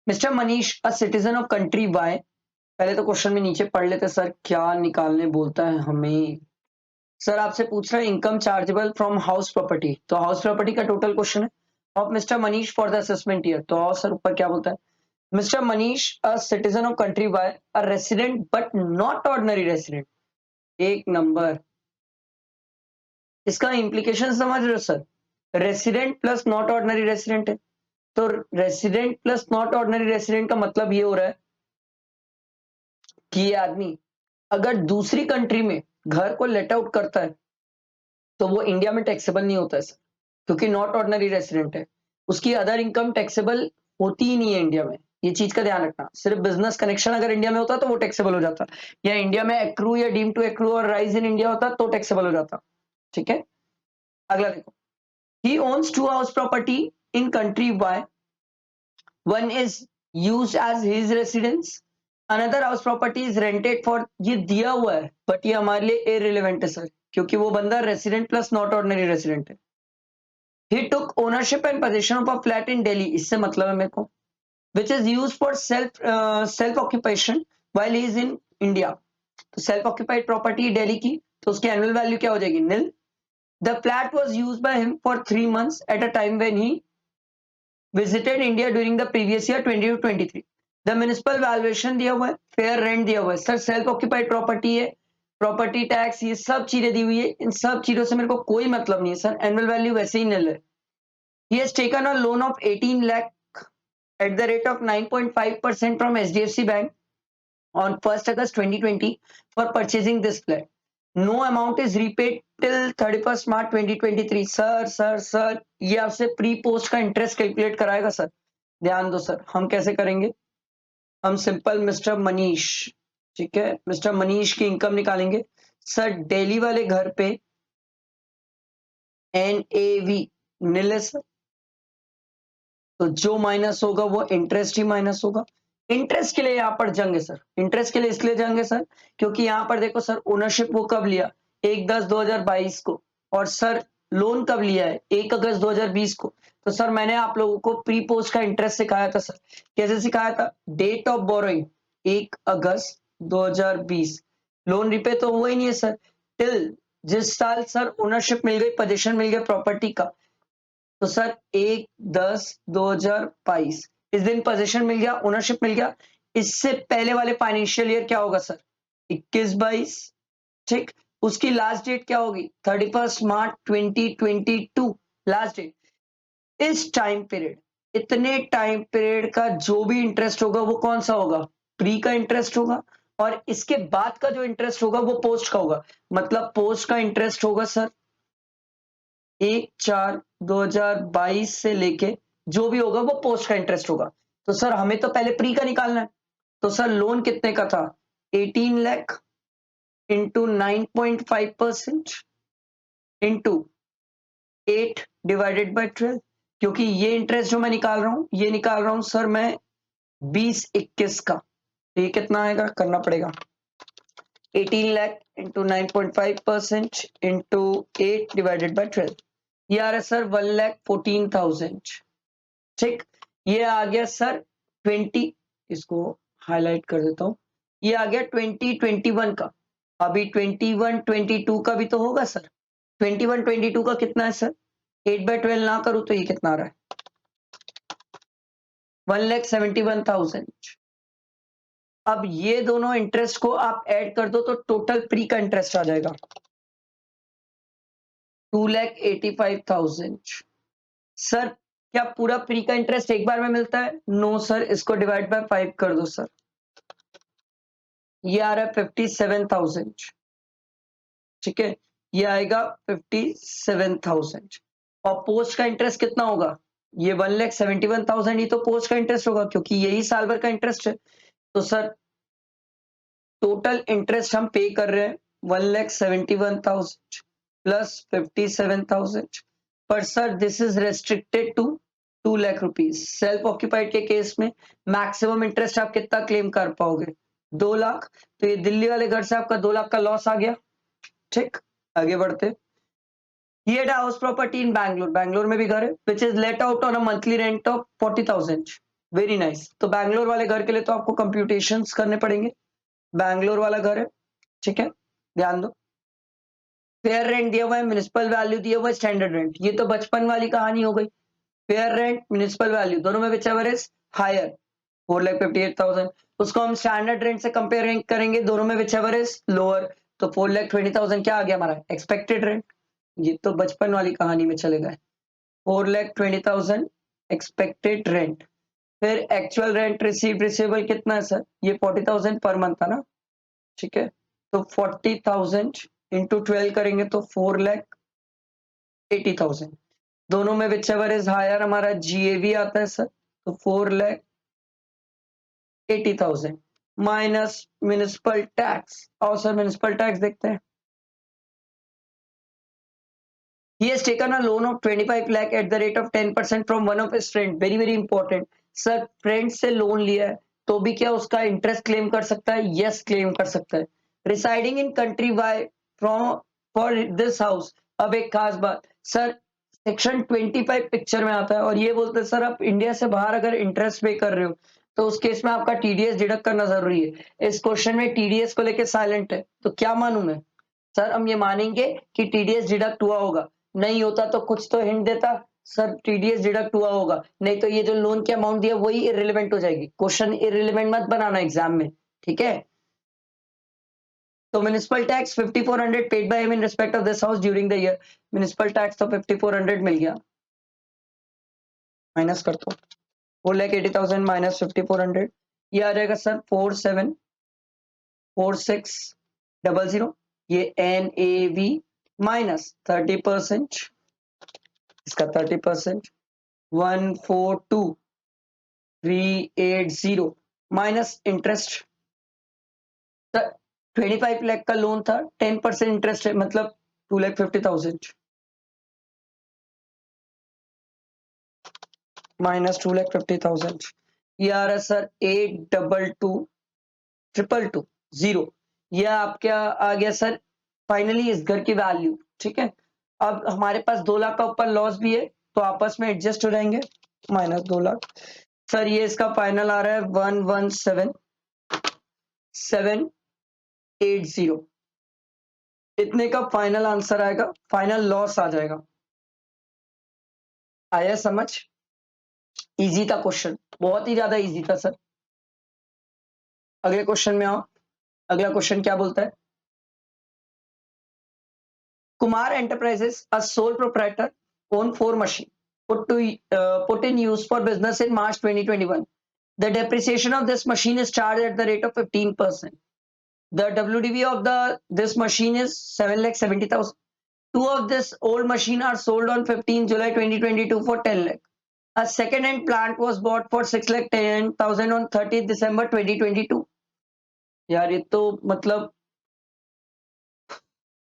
Mister Manish a citizen of country Y, पहले तो क्वेश्चन में नीचे पढ़ लेते सर क्या निकालने बोलता है हमें। सर आपसे पूछ रहा है income chargeable from house property, तो हाउस प्रॉपर्टी का टोटल क्वेश्चन है of mister Manish for the assessment year. तो आओ सर ऊपर क्या बोलता है, mister Manish a citizen of country bye a resident but not ordinary resident. एक नंबर, इसका इंप्लीकेशन समझ रहे हो sir, resident plus not ordinary resident है, तो resident plus not ordinary resident का मतलब ये हो रहा है कि ये आदमी अगर दूसरी कंट्री में घर को लेट आउट करता है तो वो इंडिया में टैक्सेबल नहीं होता है सर, क्योंकि नॉट ऑर्डिनरी रेसिडेंट है, उसकी अदर इनकम टैक्सेबल होती ही नहीं है इंडिया में। ये चीज का ध्यान रखना, सिर्फ बिजनेस कनेक्शन अगर इंडिया में होता तो वो टैक्सेबल हो जाता, या इंडिया में एक्रू या डीम टू एक्रू और राइज इन इंडिया होता तो टैक्सेबल हो जाता। ठीक है, अगला देखो, he owns 2 house property in country by, one is used as his residence, another house property is rented for, ये दिया हुआ है बट ये हमारे लिए इररिलेवेंट है सर, क्योंकि वो बंदा resident plus not ordinary resident है। He took ownership and possession of a flat in Delhi, इससे मतलब है मेरे को, which is used for self occupation while he is in India. तो self occupied property दिल्ली की, तो उसकी annual value क्या हो जाएगी, nil. The flat was used by him for 3 months at a time when he visited India during the previous year 20 to 23. The municipal valuation दिया हुआ है, fair rent दिया हुआ है सर, self occupied property है, प्रॉपर्टी टैक्स ये सब चीजें दी हुई है, इन सब चीजों से मेरे को कोई मतलब नहीं है सर, एनुअल वैल्यू वैसे ही nil है। He has taken a loan of 18 lakh at the rate of 9.5% from HDFC Bank on 1st August 2020 for purchasing this flat. No amount is repaid till 31st March 2023. Sir ये आपसे pre post का interest calculate कराएगा sir, ध्यान दो sir. हम कैसे करेंगे, हम सिंपल मिस्टर मनीष, ठीक है, मिस्टर मनीष की इनकम निकालेंगे सर। दिल्ली वाले घर पे NAV नील है सर, तो जो माइनस होगा वो इंटरेस्ट ही माइनस होगा। इंटरेस्ट के लिए यहां पर जंग है सर, इंटरेस्ट के लिए इसलिए जंग है सर क्योंकि यहां पर देखो सर, ओनरशिप वो कब लिया, 1/10/2022 को, और सर लोन कब लिया है, 1 अगस्त 2020 को। तो सर मैंने आप लोगों को प्री पोस्ट का इंटरेस्ट सिखाया था सर, कैसे सिखाया था, date of borrowing 1 August 2020, loan repay तो हुआ ही नहीं है सर, टिल जिस साल सर ओनरशिप मिल गई, पोजीशन मिल गया प्रॉपर्टी का, तो सर 1/10/2022 इस दिन पोजीशन मिल गया, ओनरशिप मिल गया। इससे पहले वाले फाइनेंशियल ईयर क्या होगा सर, 21-22, ठीक, उसकी लास्ट डेट क्या होगी, 31 मार्च 2022 लास्ट डेट। इस टाइम पीरियड, इतने टाइम पीरियड का जो भी इंटरेस्ट होगा वो कौन सा होगा, प्री का इंटरेस्ट होगा, और इसके बाद का जो इंटरेस्ट होगा वो पोस्ट का होगा। मतलब पोस्ट का इंटरेस्ट होगा सर 1/4/2022 से लेके जो भी होगा वो पोस्ट का इंटरेस्ट होगा। तो सर हमें तो पहले प्री का निकालना है, तो सर लोन कितने का था, 18 लाख इंटू 9.5% इंटू 8/12, क्योंकि ये इंटरेस्ट जो मैं निकाल रहा हूं, ये निकाल रहा हूं सर मैं 20-21 का, तो ये कितना आएगा, करना पड़ेगा 18 लाख इंटू 9.5% इंटू 8/12, ये आ रहा है सर 1,14,000। ठीक, ये आ गया सर 20, इसको हाईलाइट कर देता हूं, ये आ गया 2021 का। अभी 21-22 का भी तो होगा सर, 21-22 का कितना है सर, 8/12 ना करूं तो ये कितना आ रहा है, 1,71,000। अब ये दोनों इंटरेस्ट को आप ऐड कर दो तो टोटल प्री का इंटरेस्ट आ जाएगा 2,85,000। सर क्या पूरा प्री का इंटरेस्ट एक बार में मिलता है, नो सर, इसको डिवाइड बाय 5 कर दो सर, ये आ रहा है 57,000। ठीक है, ये आएगा 57,000, और पोस्ट का इंटरेस्ट कितना होगा, ये 1,71,000 ही तो पोस्ट का इंटरेस्ट होगा, क्योंकि यही साल भर का इंटरेस्ट है। तो सर टोटल इंटरेस्ट हम पे कर रहे हैं 1,71,000 प्लस 57,000, पर sir this is restricted to 2 lakh rupees. Self occupied के केस में मैक्सिमम इंटरेस्ट आप कितना क्लेम कर पाओगे? 2 लाख। तो ये दिल्ली वाले घर से आपका 2 लाख का लॉस आ गया। ठीक, आगे बढ़ते। He had a house property in Bangalore. Bangalore में भी घर है, which is let out on a monthly rent of 40,000. Very nice. तो बैंगलोर वाले घर के लिए तो आपको कंप्यूटेशंस करने पड़ेंगे। बैंगलोर वाला घर है, ठीक है, ध्यान दो। फेयर रेंट दिया हुआ है, म्युनिसिपल वैल्यू दिया हुआ है, स्टैंडर्ड रेंट। ये तो बचपन वाली कहानी हो गई। फेयर रेंट, म्युनिसिपल वैल्यू दोनों में whichever is हायर, 4,58,000। उसको हम स्टैंडर्ड रेंट से कंपेयर करेंगे, दोनों में whichever is लोअर, तो 4,20,000 क्या आ गया हमारा? Expected rent. ये तो बचपन वाली कहानी में चले गए। 4,20,000 एक्सपेक्टेड रेंट। फिर एक्चुअल रेंट रिसीव्ड रिसीवेबल कितना है सर? ये 40,000 पर मंथ था ना, ठीक है। तो 40,000 इंटू 12 करेंगे तो 4,80,000। दोनों में विचएवर इज हायर हमारा जीएवी आता है सर, तो 4,80,000 माइनस म्युनिसिपल टैक्स। और सर म्युनिसिपल टैक्स देखते हैं। He has taken a loan of 25 lakh at the rate of 10% from one of his friend. Very very important. Sir friend से loan लिया है तो भी क्या उसका इंटरेस्ट क्लेम कर सकता है? यस, क्लेम कर सकता है। Residing in country Y from for this house. अब एक खास बात सर, सेक्शन 25 पिक्चर में आता है और ये बोलते हैं सर आप इंडिया से बाहर अगर इंटरेस्ट पे कर रहे हो तो उस केस में आपका टीडीएस डिडक्ट करना जरूरी है। इस क्वेश्चन में टीडीएस को लेके साइलेंट है, तो क्या मानूं मैं? सर हम ये मानेंगे कि टीडीएस डिडक्ट हुआ होगा, नहीं होता तो कुछ तो हिंट देता सर टीडीएस डिडक्ट हुआ होगा, नहीं तो ये जो लोन की अमाउंट दिया वही इररिलेवेंट हो जाएगी। क्वेश्चन इररिलेवेंट मत बनाना एग्जाम में, ठीक है। तो municipal tax 5400 paid by him in respect of this house during the year. Municipal tax तो 5400 मिल गया, माइनस कर दो। 4,80,000 माइनस 5400, ये आ जाएगा सर 474600। ये एन ए वी माइनस 30%, इसका 30%, 142,380 माइनस इंटरेस्ट। 25 लाख का लोन था, 10% इंटरेस्ट है, मतलब 2,50,000 माइनस 2,50,000। ये आ रहा है सर 8,22,2,2,0। ये आपका आ गया सर फाइनली इस घर की वैल्यू, ठीक है। अब हमारे पास 2 लाख का ऊपर लॉस भी है तो आपस में एडजस्ट हो जाएंगे, माइनस 2 लाख। सर ये इसका फाइनल आ रहा है 117,780। इतने का फाइनल आंसर आएगा, फाइनल लॉस आ जाएगा। आया समझ? इजी था क्वेश्चन, बहुत ही ज्यादा इजी था सर। अगले क्वेश्चन में आओ। अगला क्वेश्चन क्या बोलता है? Kumar Enterprises, a sole proprietor, own 4 machines put in use for business in March 2021. The depreciation of this machine is charged at the rate of 15%. The WDV of this machine is 7,70,000. Two of this old machine are sold on 15 July 2022 for 10 lakh. A second-hand plant was bought for 6,10,000 on 30th December 2022. यार ये तो मतलब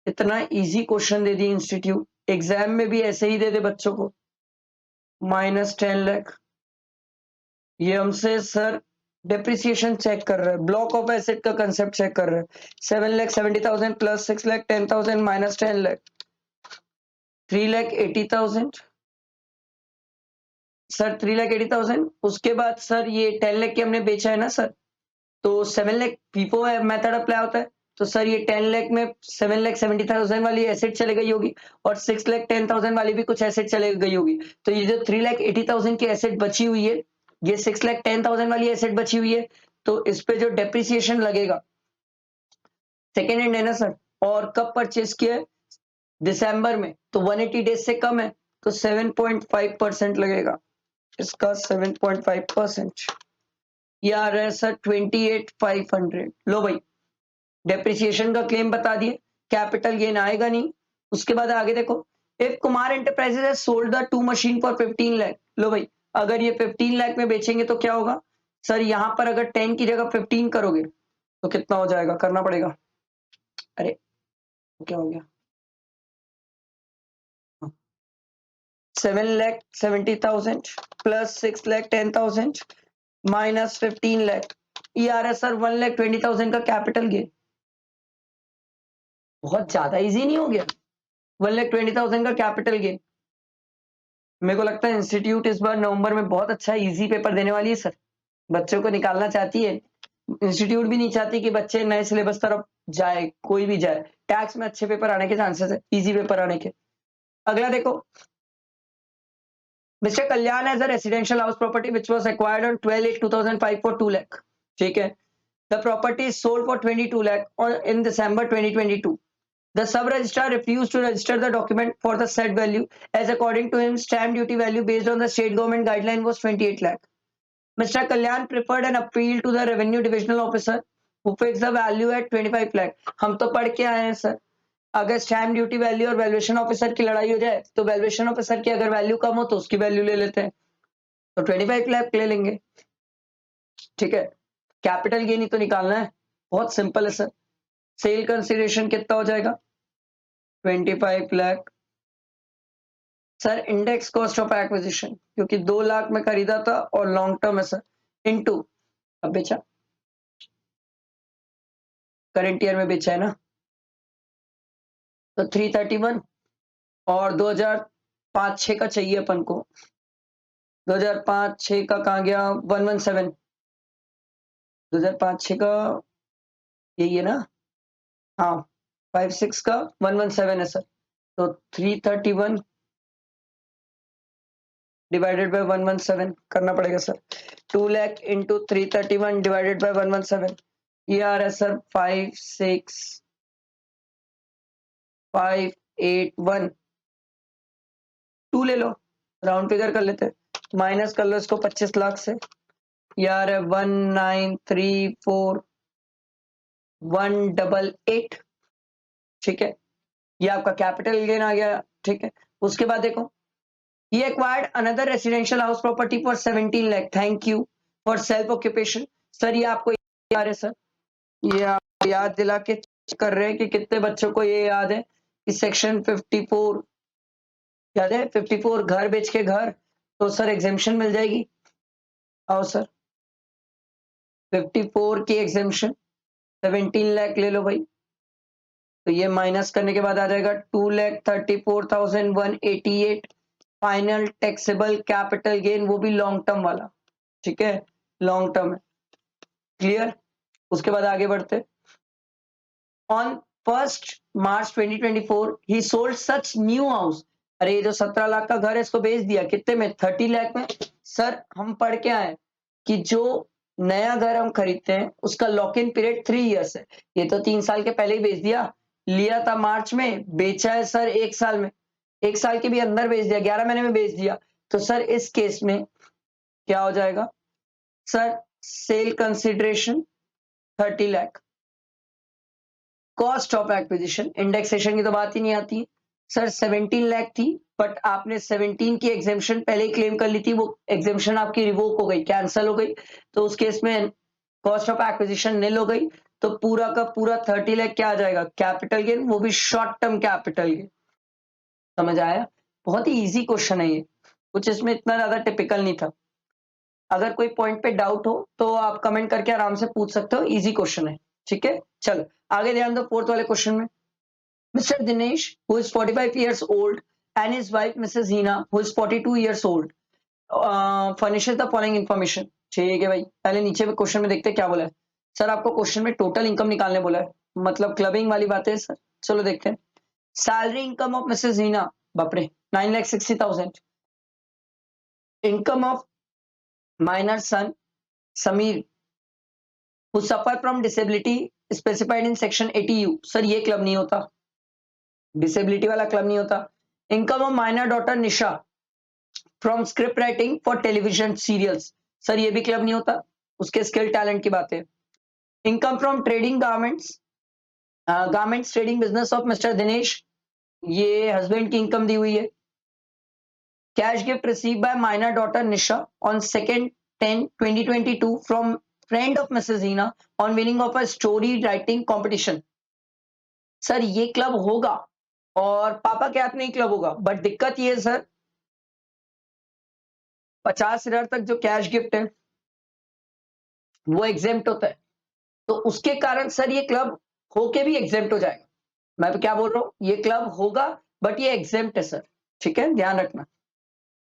इतना easy question दे दी institute, exam में भी ऐसे ही दे दे बच्चों को। माइनस 10 लाख, ये हमसे सर डेप्रिसिएशन चेक कर रहा है, ब्लॉक ऑफ एसेट का कंसेप्ट चेक कर रहा है। 7,70,000 प्लस 6,10,000 माइनस 10 लाख, 3,80,000 सर, 3,80,000। उसके बाद सर ये 10 लाख के हमने बेचा है ना सर, तो 7 लाख फीफो मेथड अप्लाई होता है, तो सर ये 10 लाख में 7,70,000 वाली एसेट चले गई होगी और 6,10,000 वाली भी कुछ एसेट चले गई होगी। तो ये जो 3,80,000 की एसेट बची हुई है, ये 6,10,000 वाली एसेट बची हुई है, तो इस पे जो डेप्रिसिएशन लगेगा, सेकेंड हैंड है ना सर, और कब परचेज किया है? दिसंबर में, तो 180 डेज से कम है, तो 7.5% लगेगा। इसका 7.5%, ये आ रहा है सर 28,500। लो भाई, डेप्रिसिएशन का क्लेम बता दिए, कैपिटल गेन आएगा नहीं। उसके बाद आगे देखो, if Kumar enterprises has sold the 2 machine for 15 lakh. लो भाई, अगर ये 15 लाख में बेचेंगे तो क्या होगा सर? यहां पर अगर 10 की जगह 15 करोगे तो कितना हो जाएगा? करना पड़ेगा। अरे क्या हो गया? 7,70,000 प्लस 6,10,000 माइनस 15 लाख, ये आ रहा है सर 1,20,000 का कैपिटल गेन। बहुत ज्यादा इजी नहीं हो गया? 1,20,000 का कैपिटल गेन। मेरे को लगता है इंस्टीट्यूट इस बार नवंबर में बहुत अच्छा इजी पेपर देने वाली है सर, बच्चों को निकालना चाहती है। इंस्टीट्यूट भी नहीं चाहती कि बच्चे नए सिलेबस तरफ जाए, कोई भी जाए। टैक्स में अच्छे पेपर आने के चांसेस है, इजी पेपर आने के। अगला देखो, mister Kalyan has a residential house property which was acquired on 12/8/2005 for 2 lakh. ठीक है, the property is sold for 22 lakh और इन दिसंबर 2022 the sub registrar refused to register the document for the said value as according to him stamp duty value based on the state government guideline was 28 lakh. Mr. Kalyan preferred an appeal to the revenue divisional officer who fixed the value at 25 lakh. हम तो पढ़ के आए हैं sir, अगर stamp duty value और valuation officer की लड़ाई हो जाए तो वैल्यूएशन ऑफिसर की अगर वैल्यू कम हो तो उसकी वैल्यू ले लेते हैं, तो 25 लाख ले लेंगे। ठीक है, कैपिटल गेन ही तो निकालना है, बहुत सिंपल है सर। सेल कंसिडरेशन कितना हो जाएगा? 25 lakh. Sir index cost of acquisition, क्योंकि 2 लाख में खरीदा था और लॉन्ग टर्म है सर, इनटू अब बेचा, करंट ईयर में बेचा है ना, तो 331 और 2005-6 का चाहिए अपन को। 2005-6 का कहाँ गया? 117। 2005-6 का यही है ना? हाँ, 5-6 का 117 है सर, तो 331 डिवाइडेड बाय 117 करना पड़ेगा sir. 2 lakh into 331 divided by 117, ये आ रहा है सर 56581। 2 ले लो, राउंड फिगर कर लेते हैं, माइनस कर लो इसको 25 लाख से, ये आ रहा है 1934,188। ठीक है, ये आपका कैपिटल गेन आ गया। ठीक है, उसके बाद देखो, he acquired another residential house property for 17 lakh, thank you for self occupation। Sir ये आपको याद है सर, ये आप याद दिला के कर रहे हैं कि कितने बच्चों को ये याद है कि सेक्शन 54 याद है? 54 घर बेच के घर, तो सर एग्जेम्पशन मिल जाएगी। आओ सर, 54 की एग्जेम्पशन 17 लाख ले लो भाई, तो ये माइनस करने के बाद आ जाएगा 2,34,188 फाइनल टैक्सेबल कैपिटल गेन, वो भी लॉन्ग टर्म वाला। ठीक है, लॉन्ग टर्म है, क्लियर। उसके बाद आगे बढ़ते, on 1 March 2024 he sold such new house. अरे ये जो 17 लाख का घर है इसको बेच दिया, कितने में? 30 लाख में। सर हम पढ़ के आए कि जो नया घर हम खरीदते हैं उसका लॉक इन पीरियड 3 इयर्स है, ये तो 3 साल के पहले ही बेच दिया। लिया था मार्च में, बेचा है सर 1 साल में, 1 साल के भी अंदर बेच दिया, 11 महीने में बेच दिया, तो सर इस केस में क्या हो जाएगा sir? Sale consideration 30 lakh, cost of acquisition, indexation की तो बात ही नहीं आती सर, 17 लाख थी, बट आपने 17 की एग्जेम्पशन पहले ही क्लेम कर ली थी, वो एग्जेम्पशन आपकी रिवोक हो गई, कैंसिल हो गई, तो उस केस में कॉस्ट ऑफ एक्विजिशन निल हो गई, तो पूरा का पूरा 30 लाख क्या आ जाएगा? कैपिटल गेन, वो भी शॉर्ट टर्म कैपिटल गेन। समझ आया? बहुत ही इजी क्वेश्चन है ये, कुछ इसमें इतना ज्यादा टिपिकल नहीं था। अगर कोई पॉइंट पे डाउट हो तो आप कमेंट करके आराम से पूछ सकते हो, इजी क्वेश्चन है। ठीक है, चलो आगे ध्यान दो, फोर्थ वाले क्वेश्चन में, Mr. Dinesh, who is 45 years old, and his wife, Mrs. Hina, who is 42 years old, furnishes the following information। ठीक है भाई, पहले नीचे में क्वेश्चन में देखते हैं क्या बोला है। सर आपको क्वेश्चन में टोटल इनकम निकालने बोला है, मतलब क्लबिंग वाली बातें है सर। चलो देखते हैं, salary income of Mrs Heena, बाप रे 9,60,000। Income of minor son Sameer who suffer from disability specified in section 80U। Sir ये क्लब नहीं होता, डिसेबिलिटी वाला क्लब नहीं होता। Income of minor daughter Nisha from script writing for television serials, sir ये भी क्लब नहीं होता, उसके स्किल टैलेंट की बात है। Income from trading garments, garments trading business of Mr Dinesh, ये हस्बैंड की इनकम दी हुई है। Cash gift receive by minor daughter Nisha on 2/10/2022 from friend of Mrs Heena on winning of a story writing competition. Sir ये club होगा और पापा के हाथ में ही क्लब होगा, बट दिक्कत ये है सर 50,000 तक जो कैश गिफ्ट है वो एग्जेम्प्ट होता है, तो उसके कारण सर ये क्लब होके भी एग्जेम्प्ट हो जाएगा। मैं तो क्या बोल रहा हूं, ये क्लब होगा बट ये एग्जेम्प्ट है सर, ठीक है, ध्यान रखना।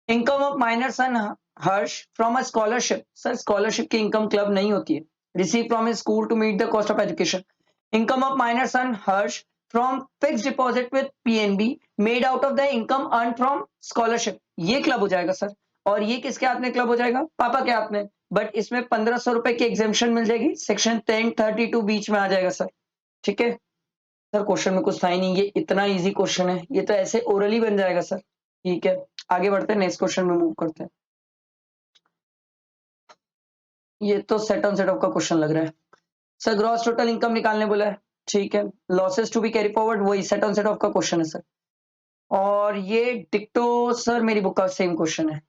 Income of minor son Harsh from a scholarship, sir scholarship की इनकम क्लब नहीं होती है। Receive from a school to meet the cost of education. Income of minor son Harsh from fix deposit with PNB made out of the income earn from scholarship, ये club हो जाएगा sir. और ये किसके हाथ में क्लब हो जाएगा, पापा के हाथ में, बट इसमें 1500 रुपए की एग्जेम्पशन मिल जाएगी, सेक्शन 1032 बीच में आ जाएगा सर, ठीक है। सर क्वेश्चन में कुछ था ही नहीं, ये इतना इजी क्वेश्चन है, ये तो ऐसे ओरली बन जाएगा सर, ठीक है। आगे बढ़ते हैं, नेक्स्ट क्वेश्चन में मूव करते हैं। ये तो सेट ऑन सेट ऑफ का क्वेश्चन लग रहा है सर। ग्रॉस टोटल इनकम निकालने बोला है, ठीक है। Losses to be carry forward, वही सेट ऑन सेट ऑफ का क्वेश्चन है सर। और ये डिक्टो सर मेरी बुक का सेम क्वेश्चन है,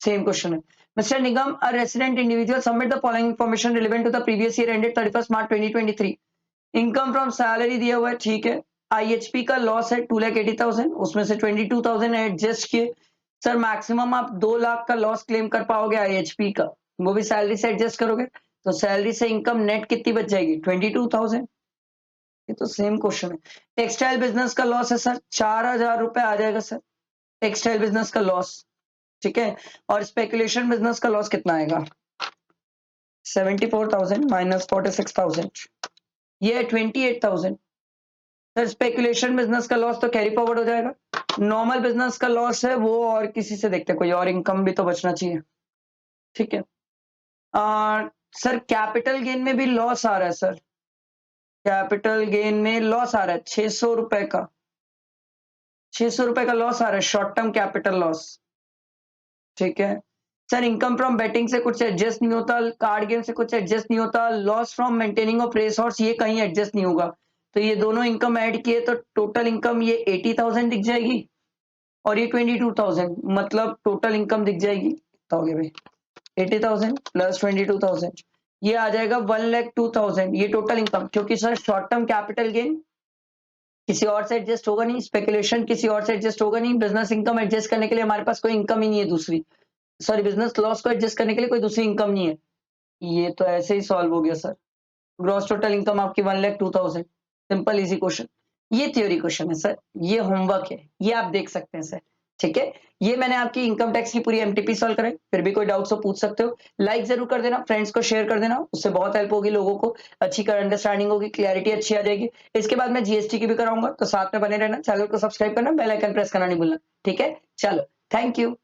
सेम क्वेश्चन है। Mr Nigam, a resident individual submit the following information relevant to the previous year ended 31 March 2023। Income from salary दिया हुआ है, ठीक है। आईएचपी का लॉस है 2,80,000, उसमें से 22,000 एडजस्ट किए। सर मैक्सिमम आप 2 लाख का लॉस क्लेम कर पाओगे आईएचपी का, वो भी सैलरी से एडजस्ट करोगे, तो सैलरी से इनकम नेट कितनी बच जाएगी, 22,000। ये तो सेम क्वेश्चन है। टेक्सटाइल बिजनेस का लॉस है सर 4,000 रुपए आ जाएगा सर, टेक्सटाइल बिजनेस का लॉस, ठीक है। और स्पेकुलेशन बिजनेस का लॉस कितना आएगा, 74,000 माइनस 46,000, ये है 28,000। सर स्पेकुलेशन बिजनेस का लॉस तो कैरी फॉरवर्ड हो जाएगा। नॉर्मल बिजनेस का लॉस है वो, और किसी से देखते हैं, कोई और इनकम भी तो बचना चाहिए, ठीक है। सर कैपिटल गेन में भी लॉस आ रहा है सर, कैपिटल गेन में लॉस आ रहा है 600 रुपए का, 600 रुपए का लॉस आ रहा है, शॉर्ट टर्म कैपिटल लॉस, ठीक है। सर इनकम फ्रॉम बेटिंग से कुछ एडजस्ट नहीं होता, कार्ड गेम से कुछ एडजस्ट नहीं होता, loss from maintaining of race horse ये कहीं एडजस्ट नहीं होगा, तो ये दोनों इनकम ऐड किए तो टोटल इनकम ये 80,000 दिख जाएगी और ये 22,000, मतलब टोटल इनकम दिख जाएगी, कितना हो गया भाई, 80,000 प्लस 22,000, ये आ जाएगा 1,02,000, ये टोटल इनकम। क्योंकि sir short term capital gain किसी और से एडजस्ट होगा नहीं, स्पेकुलेशन किसी और से एडजस्ट होगा नहीं, बिजनेस इनकम एडजस्ट करने के लिए हमारे पास कोई इनकम ही नहीं है दूसरी, सॉरी बिजनेस लॉस को एडजस्ट करने के लिए कोई दूसरी इनकम नहीं है, ये तो ऐसे ही सॉल्व हो गया सर। ग्रॉस टोटल इनकम आपकी 1,02,000, सिंपल इजी क्वेश्चन। ये थ्योरी क्वेश्चन है सर, ये होमवर्क है, ये आप देख सकते हैं सर, ठीक है। ये मैंने आपकी इनकम टैक्स की पूरी एमटीपी सॉल्व कराई, फिर भी कोई डाउट्स हो पूछ सकते हो, लाइक जरूर कर देना, फ्रेंड्स को शेयर कर देना, उससे बहुत हेल्प होगी लोगों को, अच्छी अंडरस्टैंडिंग होगी, क्लैरिटी अच्छी आ जाएगी। इसके बाद मैं जीएसटी की भी कराऊंगा, तो साथ में बने रहना, चैनल को सब्सक्राइब करना, बेल आइकन प्रेस करना नहीं भूलना, ठीक है। चलो, थैंक यू।